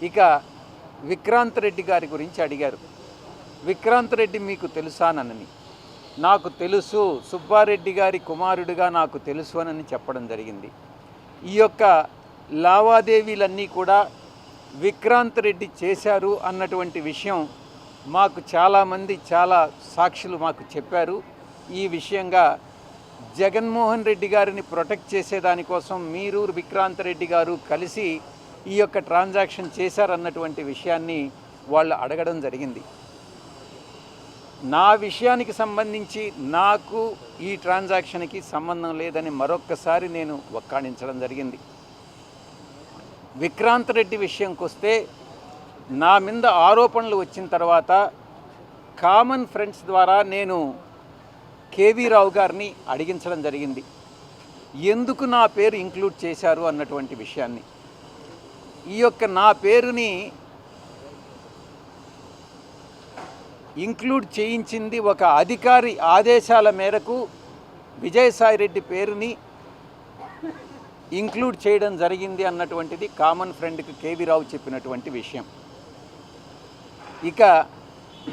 ఇక విక్రాంత్ రెడ్డి గారి గురించి అడిగారు. విక్రాంత్ రెడ్డి మీకు తెలుసానని. నాకు తెలుసు, సుబ్బారెడ్డి గారి కుమారుడిగా నాకు తెలుసు అని చెప్పడం జరిగింది. ఈ యొక్క లావాదేవీలన్నీ కూడా విక్రాంత్ రెడ్డి చేశారు అన్నటువంటి విషయం మాకు చాలామంది చాలా సాక్షులు మాకు చెప్పారు. ఈ విషయంగా జగన్మోహన్ రెడ్డి గారిని ప్రొటెక్ట్ చేసేదానికోసం మీరు విక్రాంత్ రెడ్డి గారు కలిసి ఈ యొక్క ట్రాన్సాక్షన్ చేశారన్నటువంటి విషయాన్ని వాళ్ళు అడగడం జరిగింది. నా విషయానికి సంబంధించి నాకు ఈ ట్రాన్సాక్షన్కి సంబంధం లేదని మరొక్కసారి నేను వక్కాణించడం జరిగింది. విక్రాంత్ రెడ్డి విషయంకి వస్తే నా మీద ఆరోపణలు వచ్చిన తర్వాత కామన్ ఫ్రెండ్స్ ద్వారా నేను కేవీ రావు గారిని అడిగించడం జరిగింది, ఎందుకు నా పేరు ఇంక్లూడ్ చేశారు అన్నటువంటి విషయాన్ని. ఈ యొక్క నా పేరుని ఇంక్లూడ్ చేయించింది ఒక అధికారి ఆదేశాల మేరకు విజయసాయిరెడ్డి పేరుని ఇంక్లూడ్ చేయడం జరిగింది అన్నటువంటిది కామన్ ఫ్రెండ్కి కేవీ రావు చెప్పినటువంటి విషయం. ఇక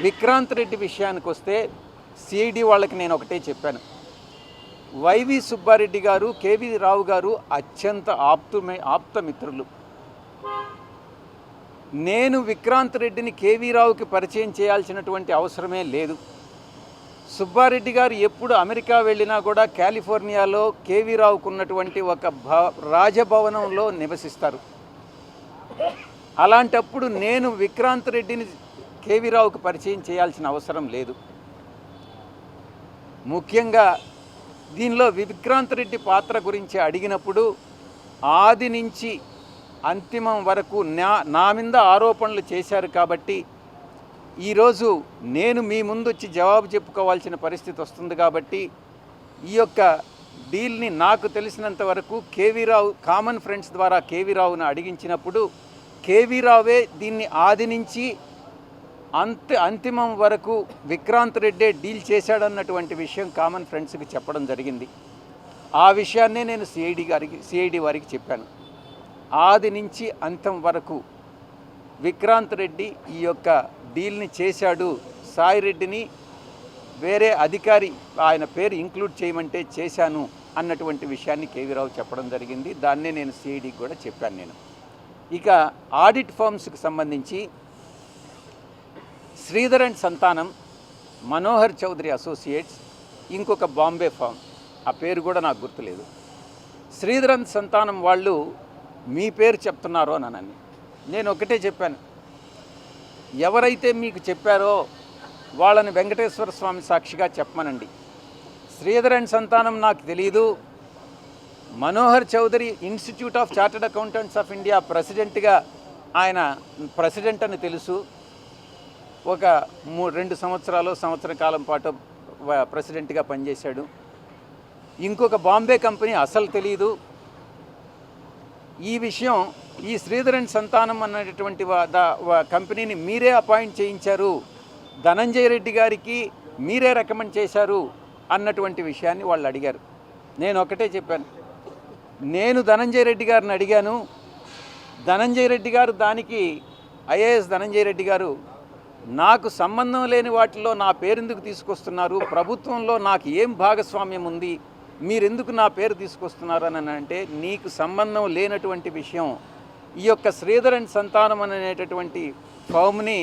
విక్రాంత్ రెడ్డి విషయానికి వస్తే సిఐడి వాళ్ళకి నేను ఒకటే చెప్పాను, వైవి సుబ్బారెడ్డి గారు కేవీ రావు గారు అత్యంత ఆప్తమిత్రులు. నేను విక్రాంత్ రెడ్డిని కేవీ రావుకి పరిచయం చేయాల్సినటువంటి అవసరమే లేదు. సుబ్బారెడ్డి గారు ఎప్పుడు అమెరికా వెళ్ళినా కూడా కాలిఫోర్నియాలో కేవీ రావుకు ఉన్నటువంటి ఒక రాజభవనంలో నివసిస్తారు. అలాంటప్పుడు నేను విక్రాంత్ రెడ్డిని కేవీ రావుకి పరిచయం చేయాల్సిన అవసరం లేదు. ముఖ్యంగా దీనిలో విక్రాంత్ రెడ్డి పాత్ర గురించి అడిగినప్పుడు ఆది నుంచి అంతిమం వరకు నా మీద ఆరోపణలు చేశారు కాబట్టి ఈరోజు నేను మీ ముందు వచ్చి జవాబు చెప్పుకోవాల్సిన పరిస్థితి వస్తుంది. కాబట్టి ఈ యొక్క డీల్ని నాకు తెలిసినంత వరకు కేవీ రావు కామన్ ఫ్రెండ్స్ ద్వారా కేవీ రావును అడిగించినప్పుడు కేవీ రావే దీన్ని ఆది నుంచి అంతిమం వరకు విక్రాంత్ రెడ్డే డీల్ చేశాడన్నటువంటి విషయం కామన్ ఫ్రెండ్స్కి చెప్పడం జరిగింది. ఆ విషయాన్నే నేను సిఐడి వారికి చెప్పాను. ఆది నుంచి అంతం వరకు విక్రాంత్ రెడ్డి ఈ యొక్క డీల్ని చేశాడు, సాయిరెడ్డిని వేరే అధికారి ఆయన పేరు ఇంక్లూడ్ చేయమంటే చేశాను అన్నటువంటి విషయాన్ని కేవీ రావు చెప్పడం జరిగింది. దాన్నే నేను సిఐడికి కూడా చెప్పాను నేను. ఇక ఆడిట్ ఫర్మ్స్కి సంబంధించి శ్రీధర్ అండ్ సంతానం, మనోహర్ చౌదరి అసోసియేట్స్, ఇంకొక బాంబే ఫామ్, ఆ పేరు కూడా నాకు గుర్తులేదు. శ్రీధర్ అండ్ సంతానం వాళ్ళు మీ పేరు చెప్తున్నారో అని నేను ఒకటే చెప్పాను, ఎవరైతే మీకు చెప్పారో వాళ్ళని వెంకటేశ్వర స్వామి సాక్షిగా చెప్పమనండి. శ్రీధర్ అండ్ సంతానం నాకు తెలీదు. Manohar Chowdary institute of chartered accountants of India ప్రెసిడెంట్గా ఆయన ప్రెసిడెంట్ అని తెలుసు. ఒక 2 సంవత్సర కాలం పాటు ప్రెసిడెంట్గా పనిచేశాడు. ఇంకొక బాంబే కంపెనీ అసలు తెలీదు. ఈ విషయం ఈ శ్రీధర్ అండ్ సంతానం అనేటువంటి కంపెనీని మీరే అపాయింట్ చేయించారు, ధనంజయ రెడ్డి గారికి మీరే రికమెండ్ చేశారు అన్నటువంటి విషయాన్ని వాళ్ళు అడిగారు. నేను ఒకటే చెప్పాను, నేను ధనంజయ రెడ్డి గారిని అడిగాను. ధనంజయ రెడ్డి గారు దానికి ఐఏఎస్ ధనంజయ రెడ్డి గారు నాకు సంబంధం లేని వాటిలో నా పేరెందుకు తీసుకొస్తున్నారు, ప్రభుత్వంలో నాకు ఏం భాగస్వామ్యం ఉంది, మీరెందుకు నా పేరు తీసుకొస్తున్నారు అని అంటే, నీకు సంబంధం లేనటువంటి విషయం ఈ యొక్క శ్రీధర్ అండ్ సంతానం అనేటటువంటి ఫర్మ్ని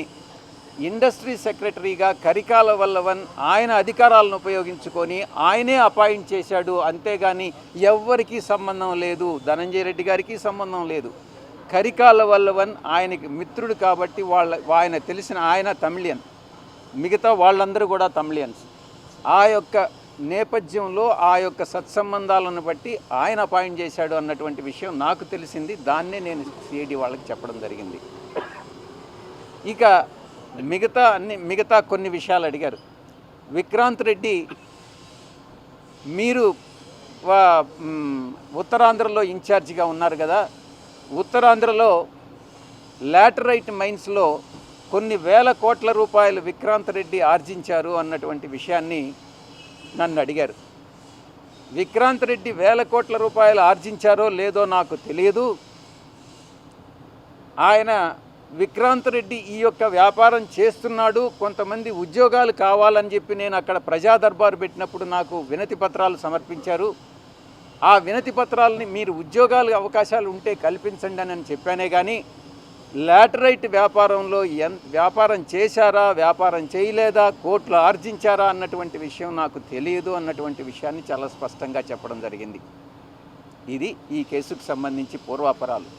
ఇండస్ట్రీ సెక్రటరీగా కరికాల వల్లవన్ ఆయన అధికారాలను ఉపయోగించుకొని ఆయనే అపాయింట్ చేశాడు. అంతేగాని ఎవ్వరికీ సంబంధం లేదు, ధనంజయ రెడ్డి గారికి సంబంధం లేదు. కరికాల వల్లవన్ ఆయనకి మిత్రుడు కాబట్టి ఆయన తెలిసిన ఆయన తమిళియన్, మిగతా వాళ్ళందరూ కూడా తమిళియన్స్. ఆ యొక్క నేపథ్యంలో ఆ యొక్క సత్సంబంధాలను బట్టి ఆయన అపాయింట్ చేశాడు అన్నటువంటి విషయం నాకు తెలిసింది. దాన్నే నేను సిఐడి వాళ్ళకి చెప్పడం జరిగింది. ఇక మిగతా కొన్ని విషయాలు అడిగారు. విక్రాంత్ రెడ్డి, మీరు ఉత్తరాంధ్రలో ఇన్ఛార్జిగా ఉన్నారు కదా, ఉత్తరాంధ్రలో లాటరైట్ మైన్స్లో కొన్ని వేల కోట్ల రూపాయలు విక్రాంత్ రెడ్డి ఆర్జించారు అన్నటువంటి విషయాన్ని నన్ను అడిగారు. విక్రాంత్ రెడ్డి వేల కోట్ల రూపాయలు ఆర్జించారో లేదో నాకు తెలియదు. ఆయన విక్రాంత్ రెడ్డి ఈ యొక్క వ్యాపారం చేస్తున్నాడు, కొంతమంది ఉద్యోగాలు కావాలని చెప్పి నేను అక్కడ ప్రజా దర్బారు పెట్టినప్పుడు నాకు వినతి పత్రాలు సమర్పించారు. ఆ వినతి పత్రాలని మీరు ఉద్యోగాలు అవకాశాలు ఉంటే కల్పించండి అని చెప్పానే కానీ లాటరైట్ వ్యాపారంలో వ్యాపారం చేశారా, వ్యాపారం చేయలేదా, కోట్లు ఆర్జించారా అన్నటువంటి విషయం నాకు తెలియదు అన్నటువంటి విషయాన్ని చాలా స్పష్టంగా చెప్పడం జరిగింది. ఇది ఈ కేసుకు సంబంధించి పూర్వాపరాలు.